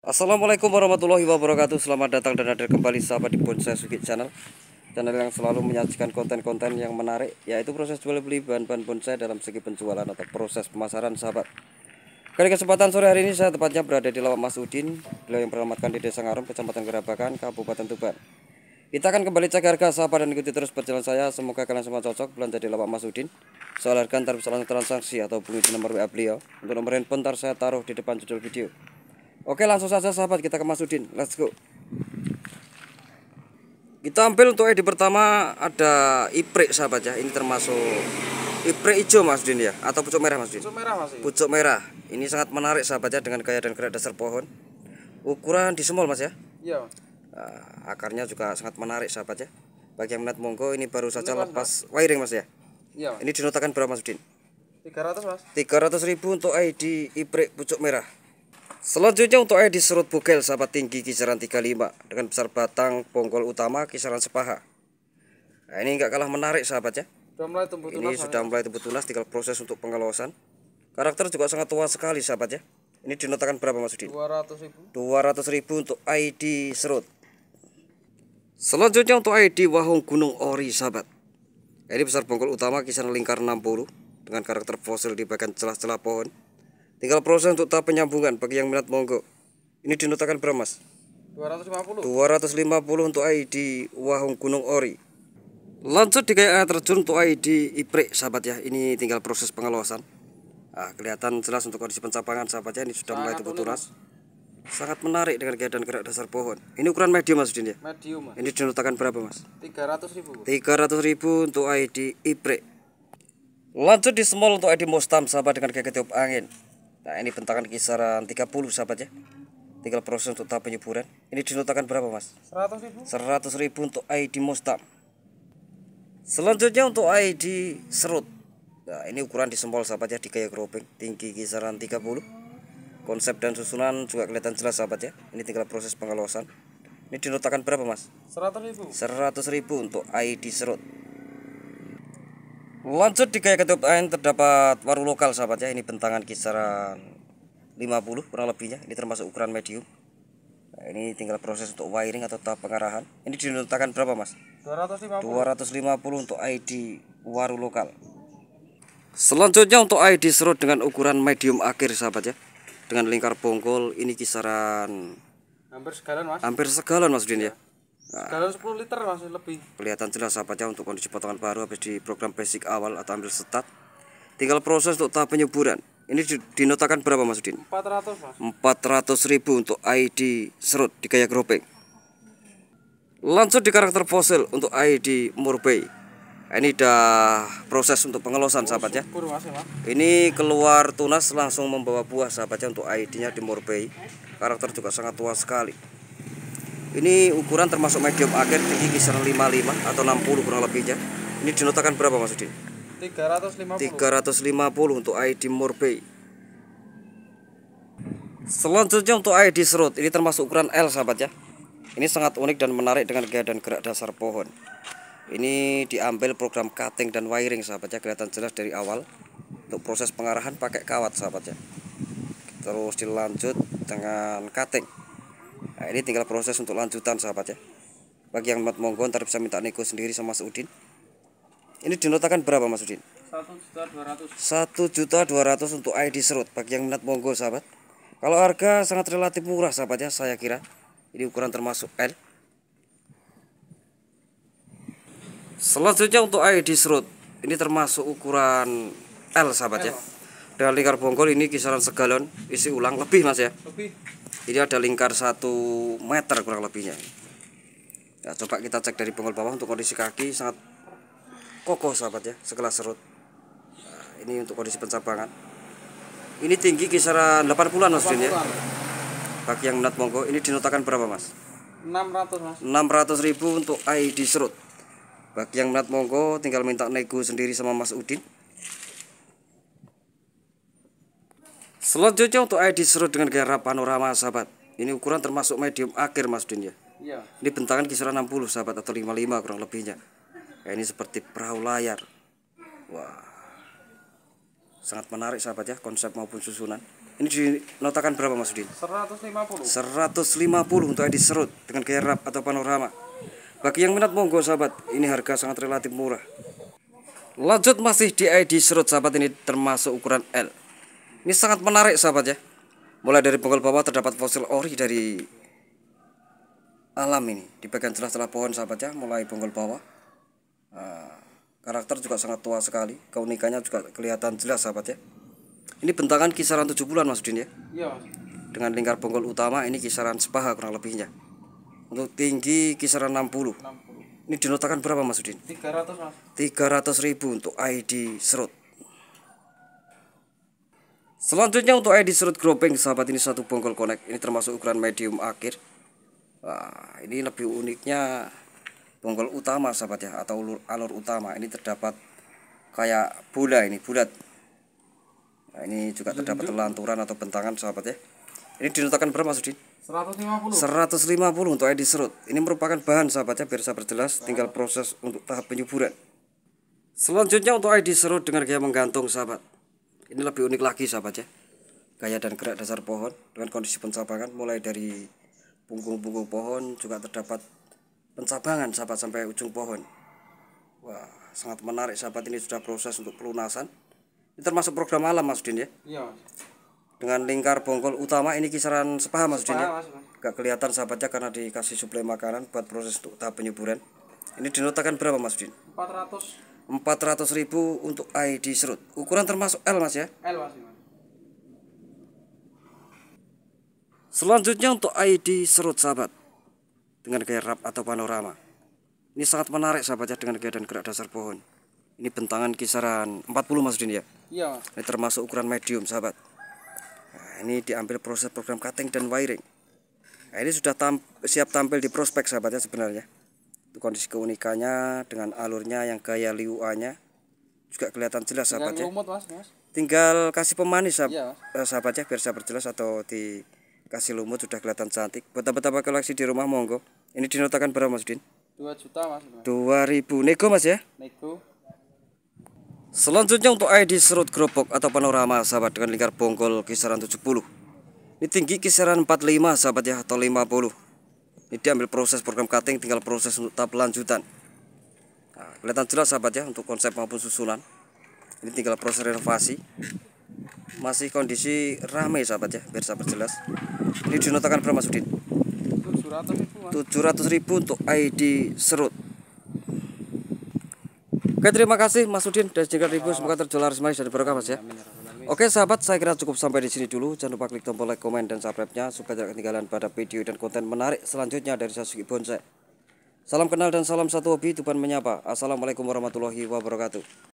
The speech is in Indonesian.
Assalamualaikum warahmatullahi wabarakatuh. Selamat datang dan hadir kembali sahabat di Bonsai Sugi Channel. Channel yang selalu menyajikan konten-konten yang menarik, yaitu proses jual beli bahan-bahan bonsai dalam segi penjualan atau proses pemasaran sahabat. Kali kesempatan sore hari ini saya tepatnya berada di Lawak Mas Udin, beliau yang beralamatkan di Desa Ngarum, Kecamatan Gerabakan, Kabupaten Tuban. Kita akan kembali cek harga sahabat dan ikuti terus perjalanan saya. Semoga kalian semua cocok belanja di Lawak Mas Udin. Soal harga antar bisa langsung transaksi atau hubungi di nomor WA beliau. Untuk nomor handphone ntar saya taruh di depan judul video. Oke, langsung saja sahabat, kita ke Mas Udin. Let's go. Kita ambil untuk ID pertama ada iprik sahabat ya. Ini termasuk iprik hijau Mas Udin ya, atau pucuk merah Mas Udin? Pucuk merah Mas. Pucuk merah. Ini sangat menarik sahabat ya, dengan gaya dan gerak dasar pohon. Ukuran di semol Mas ya. Iya. Nah, akarnya juga sangat menarik sahabat ya. Bagi yang minat monggo, ini baru saja Mas, lepas wiring Mas ya. Iya. Ini dinotakan berapa Mas Udin? 300 Mas. 300.000 untuk ID iprik pucuk merah. Selanjutnya untuk ID serut bugel sahabat, tinggi kisaran 35 dengan besar batang bonggol utama kisaran sepaha. Nah, ini enggak kalah menarik sahabat ya. Sudah mulai tumbuh tunas. Ini sudah mulai tumbuh tunas, tinggal proses untuk pengelosan. Karakter juga sangat tua sekali sahabat ya. Ini dinotakan berapa Mas Udin? 200.000. 200.000 untuk ID serut. Selanjutnya untuk ID wahung gunung ori sahabat. Ini besar bonggol utama kisaran lingkar 60 dengan karakter fosil di bagian celah-celah pohon. Tinggal proses untuk tahap penyambungan bagi yang minat monggo. Ini dinotakan berapa Mas? 250. 250 untuk ID wahung gunung ori. Lanjut di gaya air terjun untuk ID iprik sahabat ya. Ini tinggal proses pengelosan. Nah, kelihatan jelas untuk kondisi pencapangan sahabat ya. Ini sudah mulai tumbuh tunas. Sangat menarik dengan gaya dan gerak dasar pohon. Ini ukuran medium Mas Udin ya. Medium Mas. Ini dinotakan berapa Mas? 300.000. 300.000 untuk ID iprik. Lanjut di small untuk ID mostam sahabat dengan gaya tiup angin. Nah, ini bentangan kisaran 30 sahabat ya. Tinggal proses untuk tahap penyuburan. Ini dinotakan berapa Mas? 100.000. 100.000 untuk ID mostam. Selanjutnya untuk ID serut. Nah, ini ukuran di small sahabat ya, di gaya groping, tinggi kisaran 30. Konsep dan susunan juga kelihatan jelas sahabat ya. Ini tinggal proses pengelosan. Ini dinotakan berapa Mas? 100.000. 100.000 untuk ID serut. Lanjut di gaya ketup angin terdapat waru lokal sahabat ya. Ini bentangan kisaran 50 kurang lebihnya. Ini termasuk ukuran medium. Nah, ini tinggal proses untuk wiring atau tahap pengarahan. Ini dinotakan berapa Mas? 250. 250 untuk ID waru lokal. Selanjutnya untuk ID serut dengan ukuran medium akhir sahabat ya. Dengan lingkar bonggol ini kisaran Hampir segalon Mas. hampir segalon Mas Udin ya. Segalon 10 liter Mas lebih. Kelihatan jelas sahabat ya untuk kondisi potongan baru habis di program basic awal atau ambil setat. Tinggal proses untuk tahap penyuburan. Ini dinotakan berapa Mas Udin? 400 Mas. 400.000 untuk ID serut di gaya groping. Lanjut di karakter fosil untuk ID murbei. Ini dah proses untuk pengelosan sahabat ya. Subur Mas ya Mas. Ini keluar tunas langsung membawa buah sahabat ya untuk ID-nya di murbei. Karakter juga sangat tua sekali. Ini ukuran termasuk medium akhir, tinggi kisaran 55 atau 60 kurang lebihnya. Ini dinotakan berapa Mas Udin? 350. 350 untuk ID murbei. Selanjutnya untuk ID serut. Ini termasuk ukuran L sahabat ya. Ini sangat unik dan menarik dengan gaya dan gerak dasar pohon. Ini diambil program cutting dan wiring sahabat ya. Kelihatan jelas dari awal. Untuk proses pengarahan pakai kawat sahabat ya. Terus dilanjut dengan cutting. Nah, ini tinggal proses untuk lanjutan sahabat ya. Bagi yang minat monggo ntar bisa minta nego sendiri sama Mas Udin. Ini dinotakan berapa Mas Udin? 1.200.000. 1.200.000 untuk ID serut. Bagi yang minat monggo sahabat. Kalau harga sangat relatif murah sahabat ya, saya kira. Ini ukuran termasuk L. Selanjutnya untuk ID serut. Ini termasuk ukuran L sahabat ya. Dengan lingkar bonggol ini kisaran segalon, isi ulang lebih Mas ya. Lebih. Ini ada lingkar 1 meter kurang lebihnya. Ya, coba kita cek dari bonggol bawah untuk kondisi kaki sangat kokoh sahabat ya, sekelas serut. Nah, ini untuk kondisi pencabangan. Ini tinggi kisaran 80-an Mas Udin ya. Bagi yang minat monggo, ini dinotakan berapa Mas? 600 Mas. 600.000 untuk ID serut. Bagi yang minat monggo tinggal minta nego sendiri sama Mas Udin. Selanjutnya untuk ID serut dengan gaya panorama sahabat. Ini ukuran termasuk medium akhir Mas Udin ya. Iya. Ini bentangan kisaran 60 sahabat atau 55 kurang lebihnya. Ya, ini seperti perahu layar. Wah, sangat menarik sahabat ya, konsep maupun susunan. Ini dinotakan berapa Mas Udin? 150. 150 untuk ID serut dengan gaya wrap atau panorama. Bagi yang minat monggo sahabat, ini harga sangat relatif murah. Lanjut masih di ID serut sahabat, ini termasuk ukuran L. Ini sangat menarik sahabat ya. Mulai dari bonggol bawah terdapat fosil ori dari alam ini di bagian celah-celah pohon sahabat ya, mulai bonggol bawah. Karakter juga sangat tua sekali, keunikannya juga kelihatan jelas sahabat ya. Ini bentangan kisaran 7 bulan Mas Udin ya. Iya Mas. Dengan lingkar bonggol utama ini kisaran sepaha kurang lebihnya. Untuk tinggi kisaran 60. 60. Ini dinotakan berapa Mas Udin? 300 Mas. 300.000 untuk ID serut. Selanjutnya untuk ID serut gropeng sahabat, ini satu bonggol connect. Ini termasuk ukuran medium akhir. Wah, ini lebih uniknya bonggol utama sahabat ya, atau alur utama. Ini terdapat kayak bola, ini bulat. Nah, ini juga terdapat telanturan atau bentangan sahabat ya. Ini dinotakan berapa Mas Udin? 150. 150 untuk ID serut. Ini merupakan bahan sahabat ya, biar sabar jelas, tinggal proses untuk tahap penyuburan. Selanjutnya untuk ID serut dengan gaya menggantung sahabat. Ini lebih unik lagi sahabat ya. Gaya dan gerak dasar pohon dengan kondisi pencabangan mulai dari punggung-punggung pohon juga terdapat pencabangan sahabat sampai ujung pohon. Wah, sangat menarik sahabat, ini sudah proses untuk pelunasan. Ini termasuk program alam Mas Udin ya. Iya Mas. Dengan lingkar bonggol utama ini kisaran sepaha Mas Udin ya. Mas. Gak kelihatan sahabatnya karena dikasih suplai makanan buat proses untuk tahap penyuburan. Ini dinotakan berapa Mas Udin? 400. 400.000 untuk ID serut. Ukuran termasuk L Mas ya. L Mas. Selanjutnya untuk ID serut sahabat dengan gaya wrap atau panorama. Ini sangat menarik sahabat ya, dengan gaya dan gerak dasar pohon. Ini bentangan kisaran 40 Mas Udin ya. Iya Mas. Ini termasuk ukuran medium sahabat. Nah, ini diambil proses program cutting dan wiring. Nah, ini sudah siap tampil di prospek sahabat ya sebenarnya. Itu kondisi keunikannya dengan alurnya yang gaya liu A-nya juga kelihatan jelas sahabat ya. Lumut Mas. Tinggal kasih pemanis Iya, sahabat ya, biar sabar jelas, atau dikasih lumut sudah kelihatan cantik. Buat apa koleksi di rumah monggo. Ini dinotakan berapa Mas Udin? 2 juta Mas. 2000 nego Mas ya. Nego. Selanjutnya untuk ID serut gerobok atau panorama sahabat dengan lingkar bonggol kisaran 70. Ini tinggi kisaran 45 sahabat ya, atau 50. Ini diambil proses program cutting, tinggal proses untuk tahap lanjutan. Nah, kelihatan jelas sahabat ya untuk konsep maupun susunan. Ini tinggal proses renovasi. Masih kondisi ramai sahabat ya, biar sahabat jelas. Ini dinotakan berapa Mas Udin? 700.000 Mas. 700.000 untuk ID serut. Oke, terima kasih Mas Udin dan Jengkel Review, semoga terjual laris manis dan barokah Mas ya. Oke sahabat, saya kira cukup sampai di sini dulu. Jangan lupa klik tombol like, komen, dan subscribe-nya supaya tidak ketinggalan pada video dan konten menarik selanjutnya dari Sasuki Bonsai. Salam kenal dan salam satu hobi, Tuhan menyapa. Assalamualaikum warahmatullahi wabarakatuh.